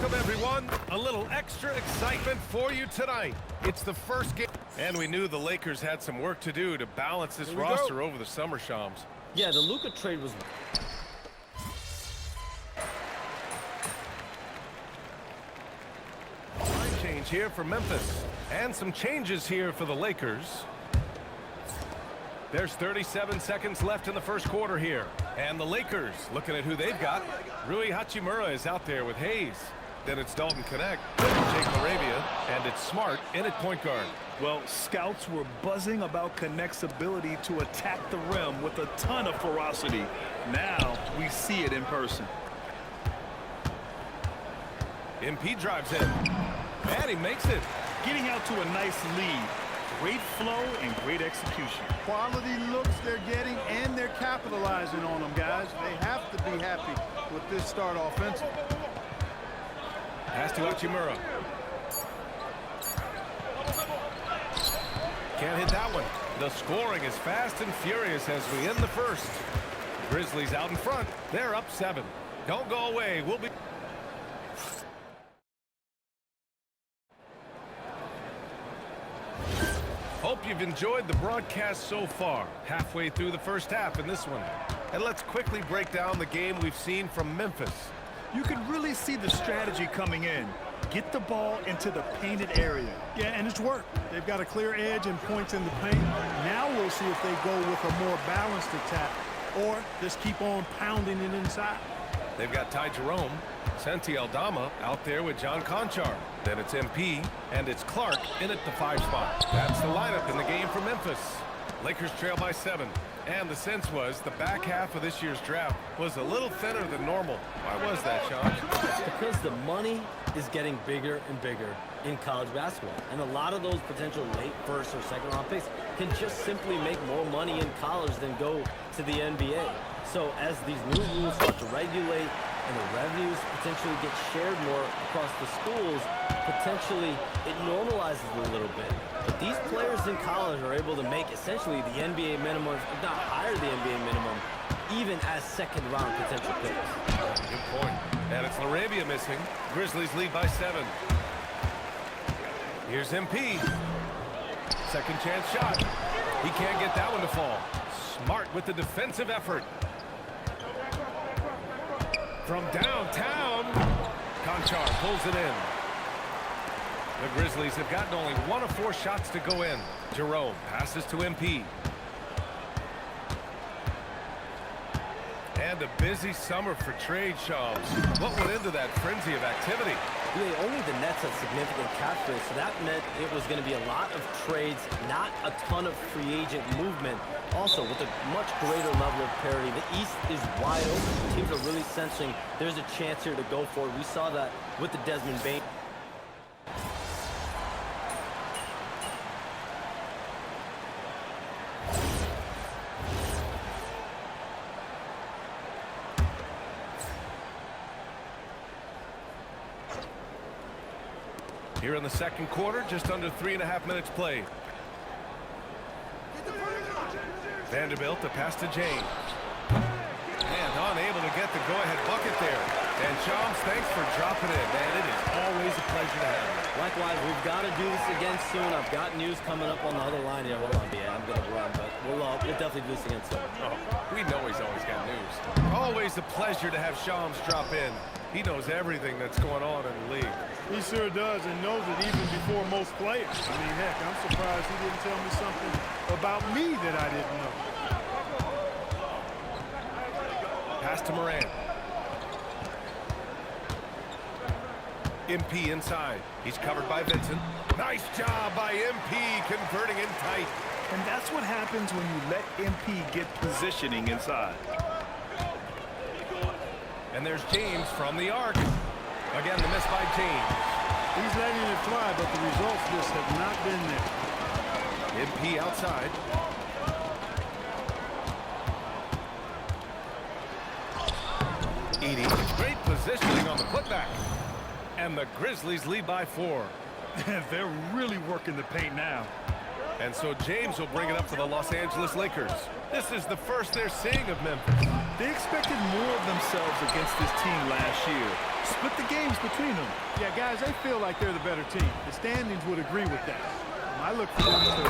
Welcome, everyone. A little extra excitement for you tonight. It's the first game. And we knew the Lakers had some work to do to balance this roster over the summer, Shams. Yeah, the Luka trade was... Line change here for Memphis. And some changes here for the Lakers. There's 37 seconds left in the first quarter here. And the Lakers, looking at who they've got. Rui Hachimura is out there with Hayes. Then it's Dalton Connect, Jake Laravia, and it's Smart in at point guard. Well, scouts were buzzing about Connect's ability to attack the rim with a ton of ferocity. Now we see it in person. MP drives in, and he makes it. Getting out to a nice lead. Great flow and great execution. Quality looks they're getting, and they're capitalizing on them, guys. They have to be happy with this start offensively. Pass to Hachimura. Can't hit that one. The scoring is fast and furious as we end the first. Grizzlies out in front. They're up 7. Don't go away. We'll be... Hope you've enjoyed the broadcast so far. Halfway through the first half in this one. And let's quickly break down the game we've seen from Memphis. You can really see the strategy coming in. Get the ball into the painted area. Yeah, and it's worked. They've got a clear edge and points in the paint. Now we'll see if they go with a more balanced attack or just keep on pounding it inside. They've got Ty Jerome, Santi Aldama out there with John Conchar. Then it's MP, and it's Clark in at the 5 spot. That's the lineup in the game for Memphis. Lakers trail by 7. And the sense was the back half of this year's draft was a little thinner than normal. Why was that, Sean? Because the money is getting bigger and bigger in college basketball. And a lot of those potential late first or second round picks can just simply make more money in college than go to the NBA. So as these new rules start to regulate and the revenues potentially get shared more across the schools, potentially it normalizes it a little bit. But these players in college are able to make essentially the NBA minimum, if not higher the NBA minimum, even as second-round potential picks. Good point. And it's Laravia missing. Grizzlies lead by 7. Here's MP. Second chance shot. He can't get that one to fall. Smart with the defensive effort. From downtown, Conchar pulls it in. The Grizzlies have gotten only 1 of 4 shots to go in. Jerome passes to MP. And a busy summer for trade, Shams. What went into that frenzy of activity? Really, only the Nets had significant cap space, so that meant it was going to be a lot of trades, not a ton of free agent movement. Also, with a much greater level of parity, the East is wide open. Teams are really sensing there's a chance here to go for it. We saw that with the Desmond Bain. Here in the second quarter, just under 3.5 minutes played. Vanderbilt, the pass to James. And unable to get the go-ahead bucket there. And Shams, thanks for dropping in, man. It is always a pleasure to have you. Likewise, we've got to do this again soon. I've got news coming up on the other line here. Hold on, yeah, I'm going to run, but we'll definitely do this again soon. Oh, we know he's always got news. Always a pleasure to have Shams drop in. He knows everything that's going on in the league. He sure does, and knows it even before most players. I mean, heck, I'm surprised he didn't tell me something about me that I didn't know. Pass to Morant. MP inside. He's covered by Vincent. Nice job by MP converting in tight. And that's what happens when you let MP get positioning inside. And there's James from the arc. Again, the miss by James. He's letting it fly, but the results just have not been there. MP outside. Edie, great positioning on the putback. And the Grizzlies lead by 4. They're really working the paint now. And so James will bring it up for the Los Angeles Lakers. This is the first they're seeing of Memphis. They expected more of themselves against this team last year. Split the games between them. Yeah, guys, they feel like they're the better team. The standings would agree with that. I look for them to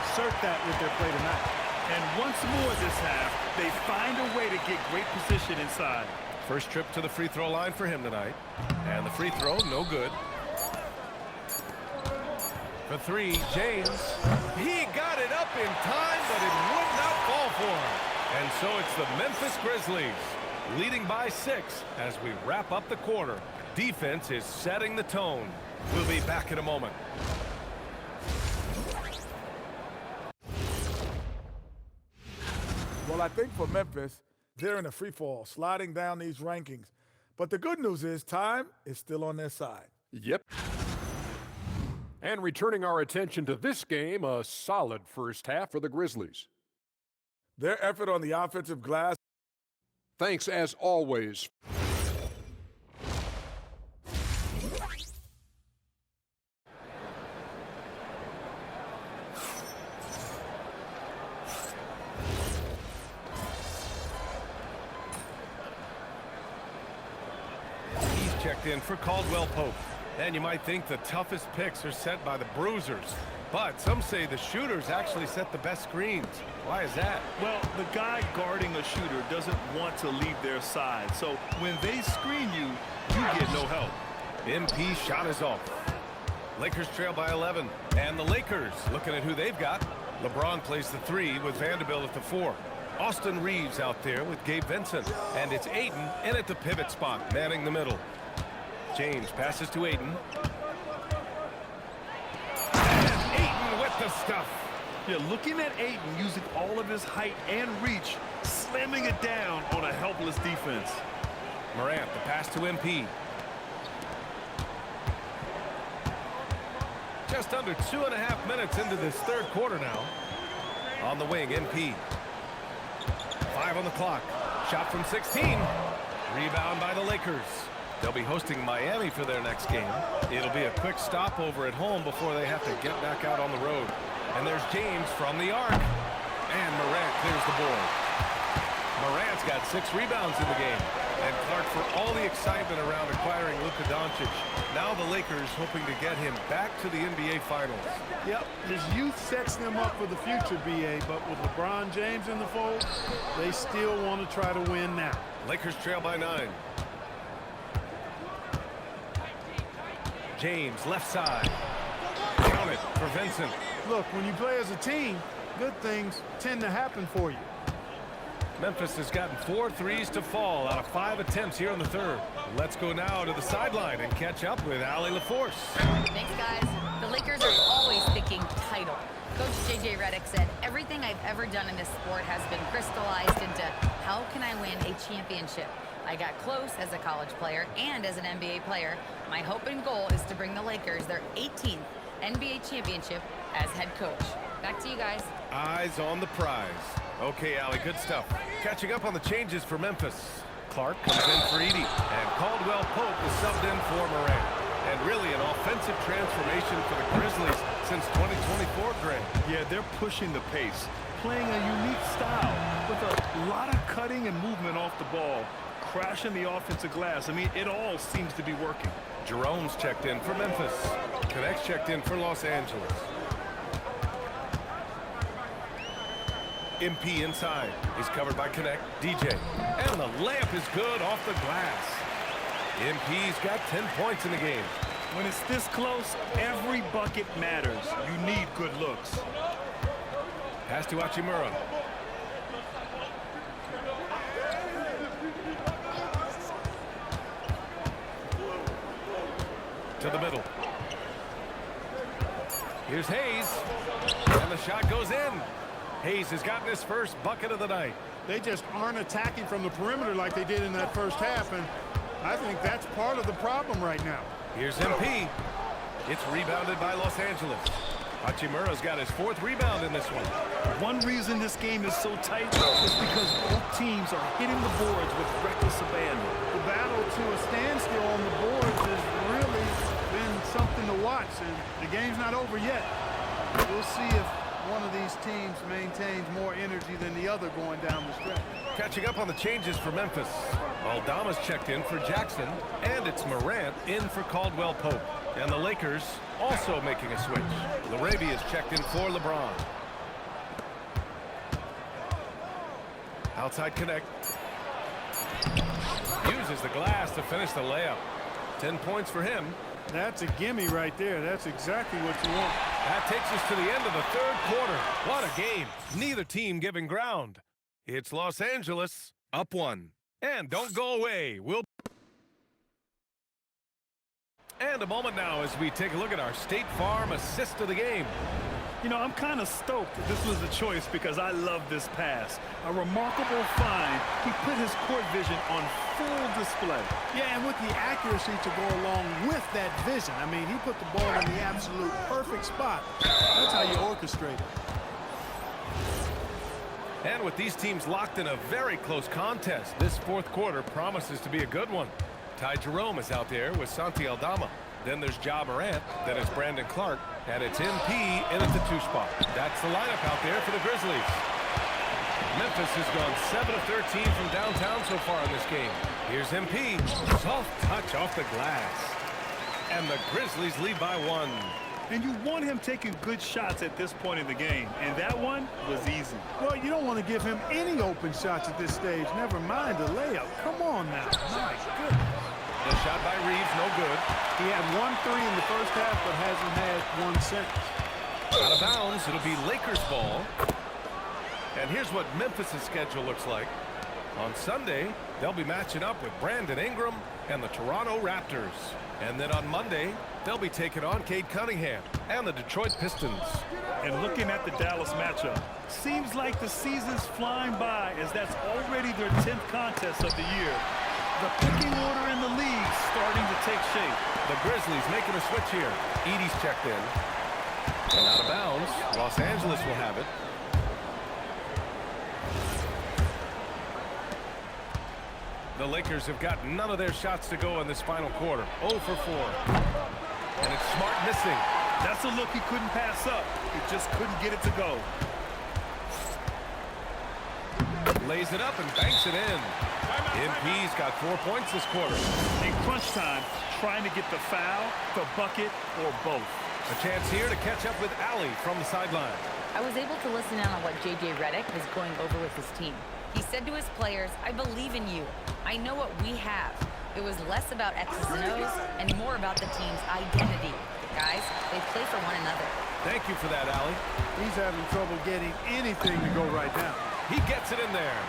assert that with their play tonight. And once more this half, they find a way to get great position inside. First trip to the free throw line for him tonight. And the free throw, no good. For three, James. He got it up in time, but it would not fall for him. And so it's the Memphis Grizzlies leading by 6 as we wrap up the quarter. Defense is setting the tone. We'll be back in a moment. Well, I think for Memphis, they're in a free fall, sliding down these rankings. But the good news is time is still on their side. Yep. And returning our attention to this game, a solid first half for the Grizzlies. Their effort on the offensive glass. Thanks as always. He's checked in for Caldwell Pope. And you might think the toughest picks are set by the bruisers. But some say the shooters actually set the best screens. Why is that? Well, the guy guarding a shooter doesn't want to leave their side. So when they screen you, you get no help. MP shot is off. Lakers trail by 11. And the Lakers looking at who they've got. LeBron plays the 3 with Vanderbilt at the 4. Austin Reeves out there with Gabe Vincent. And it's Ayton in at the pivot spot, manning the middle. James passes to Ayton. And Ayton with the stuff. Yeah, looking at Ayton using all of his height and reach, slamming it down on a helpless defense. Morant, the pass to MP. Just under 2.5 minutes into this third quarter now. On the wing, MP. 5 on the clock. Shot from 16. Rebound by the Lakers. They'll be hosting Miami for their next game. It'll be a quick stopover at home before they have to get back out on the road. And there's James from the arc. And Morant clears the board. Morant's got 6 rebounds in the game. And Clark, for all the excitement around acquiring Luka Doncic, now the Lakers hoping to get him back to the NBA Finals. Yep, his youth sets them up for the future, BA, but with LeBron James in the fold, they still want to try to win now. Lakers trail by 9. James, left side. Count it for Vincent. Look, when you play as a team, good things tend to happen for you. Memphis has gotten 4 threes to fall out of 5 attempts here in the third. Let's go now to the sideline and catch up with Allie LaForce. Thanks, guys. The Lakers are always thinking title. Coach J.J. Redick said, everything I've ever done in this sport has been crystallized into how can I win a championship? I got close as a college player and as an NBA player. My hope and goal is to bring the Lakers their 18th NBA championship as head coach. Back to you guys. Eyes on the prize. Okay, Allie, good stuff. Catching up on the changes for Memphis. Clark comes in for Edie, and Caldwell Pope is subbed in for Morant. And really an offensive transformation for the Grizzlies since 2024, Greg. Yeah, they're pushing the pace, playing a unique style with a lot of cutting and movement off the ball, crashing the offensive glass. I mean, it all seems to be working. Jerome's checked in for Memphis. Connect's checked in for Los Angeles. MP inside. He's covered by Connect. DJ. And the layup is good off the glass. MP's got 10 points in the game. When it's this close, every bucket matters. You need good looks. Pass to Hachimura. To the middle. Here's Hayes. And the shot goes in. Hayes has gotten his first bucket of the night. They just aren't attacking from the perimeter like they did in that first half, and I think that's part of the problem right now. Here's MP. It's rebounded by Los Angeles. Hachimura's got his 4th rebound in this one. One reason this game is so tight is because both teams are hitting the boards with reckless abandon. The battle to a standstill on the boards has really been something to watch, and the game's not over yet. We'll see if one of these teams maintains more energy than the other going down the stretch. Catching up on the changes for Memphis. Aldama's checked in for Jackson, and it's Morant in for Caldwell Pope. And the Lakers also making a switch. Larabia's checked in for LeBron. Outside connect. Uses the glass to finish the layup. 10 points for him. That's a gimme right there. That's exactly what you want. That takes us to the end of the third quarter. What a game. Neither team giving ground. It's Los Angeles up 1. And don't go away. And a moment now as we take a look at our State Farm assist of the game. You know, I'm kind of stoked that this was a choice because I love this pass. A remarkable find. He put his court vision on full display. Yeah, and with the accuracy to go along with that vision. I mean, he put the ball in the absolute perfect spot. That's how you orchestrate it. And with these teams locked in a very close contest, this fourth quarter promises to be a good one. Ty Jerome is out there with Santi Aldama. Then there's Ja Morant, then it's Brandon Clark, and it's MP in at the 2 spot. That's the lineup out there for the Grizzlies. Memphis has gone 7 of 13 from downtown so far in this game. Here's MP, soft touch off the glass. And the Grizzlies lead by 1. And you want him taking good shots at this point in the game, and that one was easy. Well, you don't want to give him any open shots at this stage. Never mind the layup. Come on now. My goodness. The shot by Reeves, no good. He had 1 3 in the first half, but hasn't had 1 since. Out of bounds, it'll be Lakers ball. And here's what Memphis' schedule looks like. On Sunday, they'll be matching up with Brandon Ingram and the Toronto Raptors. And then on Monday, they'll be taking on Cade Cunningham and the Detroit Pistons. And looking at the Dallas matchup, seems like the season's flying by as that's already their 10th contest of the year. The picking order in the league starting to take shape. The Grizzlies making a switch here. Edey's checked in. And out of bounds, Los Angeles will have it. The Lakers have got none of their shots to go in this final quarter. 0 for 4. And it's Smart missing. That's a look he couldn't pass up. He just couldn't get it to go. Lays it up and banks it in. MP's got 4 points this quarter. In crunch time, trying to get the foul, the bucket, or both. A chance here to catch up with Allie from the sideline. I was able to listen in on what J.J. Redick was going over with his team. He said to his players, I believe in you. I know what we have. It was less about X's and O's and more about the team's identity. Guys, they play for one another. Thank you for that, Allie. He's having trouble getting anything to go right now. He gets it in there.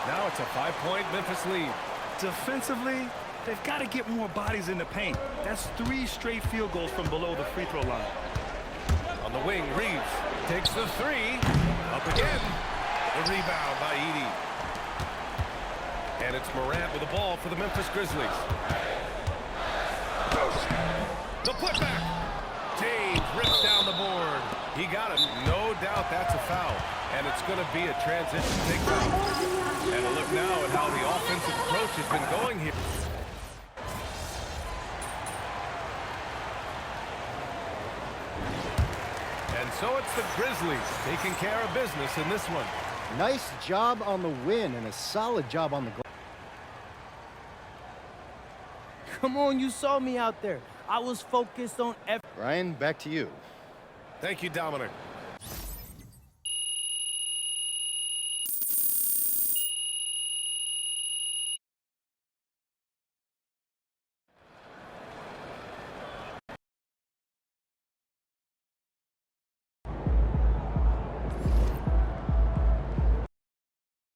Now it's a 5-point Memphis lead. Defensively, they've got to get more bodies in the paint. That's 3 straight field goals from below the free throw line. On the wing, Reeves takes the 3. Up again. The rebound by Edey. And it's Morant with the ball for the Memphis Grizzlies. The putback. James rips down the board. He got it. No doubt that's a foul. And it's going to be a transition takedown. And a look now at how the offensive approach has been going here. And so it's the Grizzlies taking care of business in this one. Nice job on the win and a solid job on the goal. Come on, you saw me out there. I was focused on Ryan, back to you. Thank you, Dominic.